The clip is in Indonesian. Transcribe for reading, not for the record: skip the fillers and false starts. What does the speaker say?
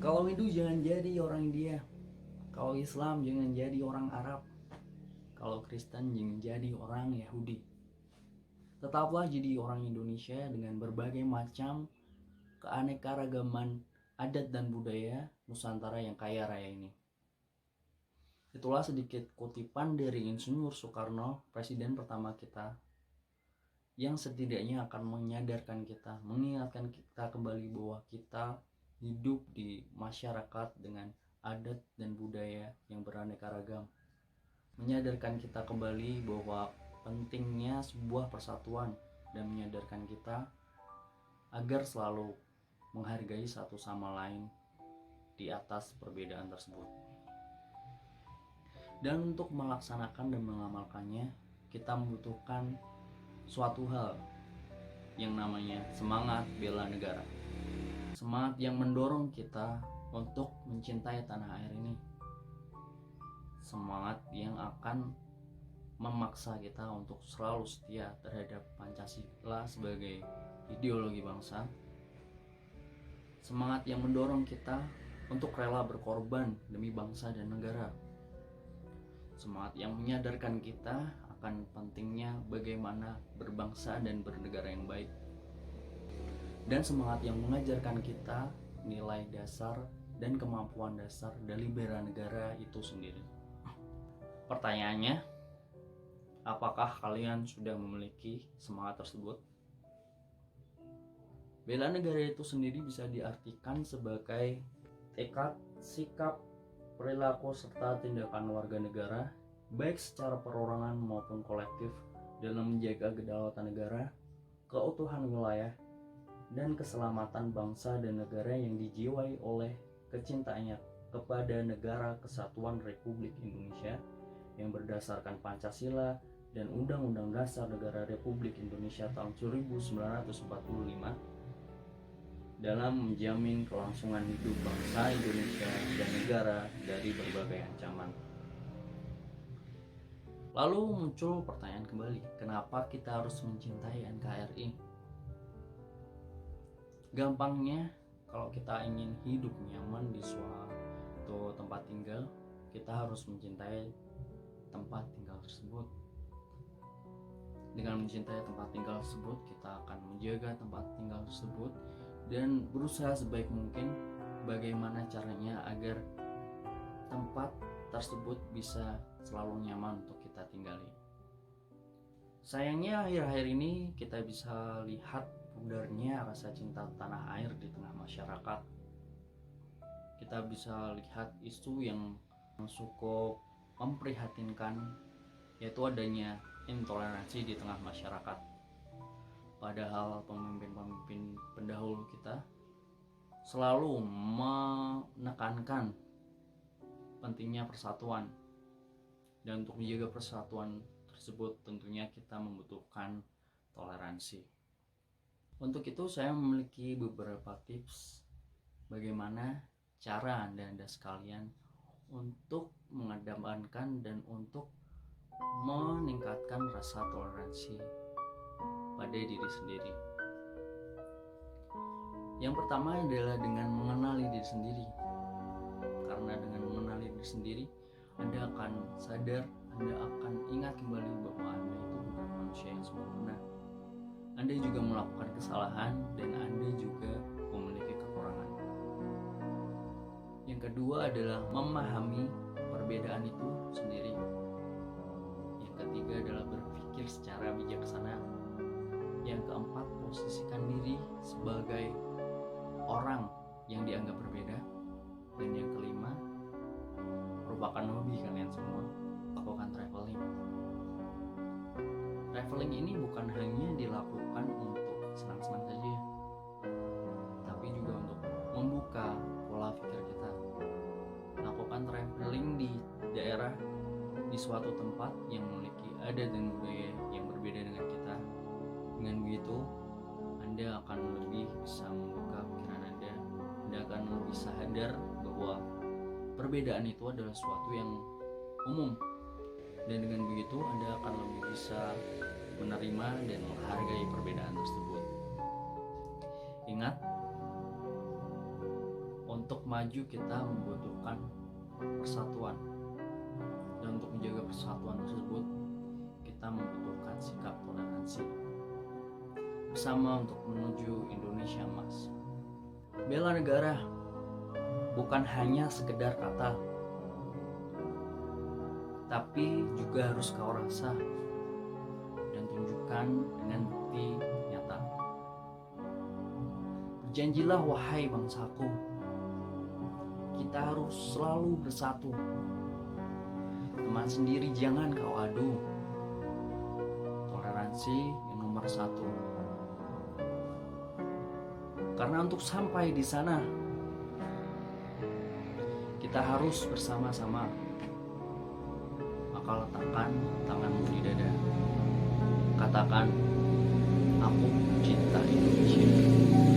Kalau Hindu jangan jadi orang India. Kalau Islam jangan jadi orang Arab. Kalau Kristen jangan jadi orang Yahudi. Tetaplah jadi orang Indonesia dengan berbagai macam keanekaragaman adat dan budaya Nusantara yang kaya raya ini. Itulah sedikit kutipan dari Insinyur Soekarno, presiden pertama kita, yang setidaknya akan menyadarkan kita, mengingatkan kita kembali bahwa kita hidup di masyarakat dengan adat dan budaya yang beraneka ragam. Menyadarkan kita kembali bahwa pentingnya sebuah persatuan dan menyadarkan kita agar selalu menghargai satu sama lain di atas perbedaan tersebut. Dan untuk melaksanakan dan mengamalkannya, kita membutuhkan suatu hal yang namanya semangat bela negara. Semangat yang mendorong kita untuk mencintai tanah air ini. Semangat yang akan memaksa kita untuk selalu setia terhadap Pancasila sebagai ideologi bangsa. Semangat yang mendorong kita untuk rela berkorban demi bangsa dan negara. Semangat yang menyadarkan kita akan pentingnya bagaimana berbangsa dan bernegara yang baik. Dan semangat yang mengajarkan kita nilai dasar dan kemampuan dasar dari bela negara itu sendiri. Pertanyaannya, apakah kalian sudah memiliki semangat tersebut? Bela negara itu sendiri bisa diartikan sebagai tekad, sikap, perilaku serta tindakan warga negara baik secara perorangan maupun kolektif dalam menjaga kedaulatan negara, keutuhan wilayah, dan keselamatan bangsa dan negara yang dijiwai oleh kecintaannya kepada Negara Kesatuan Republik Indonesia yang berdasarkan Pancasila dan Undang-Undang Dasar Negara Republik Indonesia tahun 1945 dalam menjamin kelangsungan hidup bangsa Indonesia dan negara dari berbagai ancaman. Lalu muncul pertanyaan kembali, kenapa kita harus mencintai NKRI? Gampangnya, kalau kita ingin hidup nyaman di suatu tempat tinggal, kita harus mencintai tempat tinggal tersebut. Dengan mencintai tempat tinggal tersebut, kita akan menjaga tempat tinggal tersebut dan berusaha sebaik mungkin bagaimana caranya agar tempat tersebut bisa selalu nyaman untuk kita tinggali. Sayangnya akhir-akhir ini kita bisa lihat pudarnya rasa cinta tanah air di tengah masyarakat. Kita bisa lihat isu yang cukup memprihatinkan, yaitu adanya intoleransi di tengah masyarakat. Padahal pemimpin-pemimpin pendahulu kita selalu menekankan pentingnya persatuan, dan untuk menjaga persatuan tersebut tentunya kita membutuhkan toleransi. Untuk itu saya memiliki beberapa tips bagaimana cara Anda sekalian untuk mengedepankan dan untuk meningkatkan rasa toleransi pada diri sendiri. Yang pertama adalah dengan mengenali diri sendiri. Karena dengan mengenali diri sendiri, Anda akan sadar, Anda akan ingat kembali bahwa Anda itu bukan manusia yang sempurna. Anda juga melakukan kesalahan dan Anda juga memiliki kekurangan. Yang kedua adalah memahami perbedaan itu sendiri. Yang ketiga adalah berpikir secara bijaksana. Yang keempat, posisikan diri sebagai orang yang dianggap berbeda. Dan yang kelima, merupakan hobi kalian semua, lakukan traveling. Traveling ini bukan hanya dilakukan untuk senang-senang saja, tapi juga untuk membuka pola pikir kita. Lakukan traveling di daerah, di suatu tempat yang memiliki adat dan budaya yang berbeda dengan kita. Dengan begitu, Anda akan lebih bisa membuka pikiran Anda akan lebih sadar bahwa perbedaan itu adalah sesuatu yang umum, dan dengan begitu Anda akan lebih bisa menerima dan menghargai perbedaan tersebut. Ingat, Untuk maju kita membutuhkan persatuan. Dan untuk menjaga persatuan tersebut, kita membutuhkan sikap toleransi bersama untuk menuju Indonesia Emas. Bela negara bukan hanya sekedar kata, tapi juga harus kau rasa dan tunjukkan dengan bukti nyata. Berjanjilah wahai bangsaku, kita harus selalu bersatu. Teman sendiri jangan kau adu. Toleransi yang nomor satu. Karena untuk sampai di sana, kita harus bersama-sama. Maka letakkan tanganmu di dada. Katakan, aku cinta Indonesia.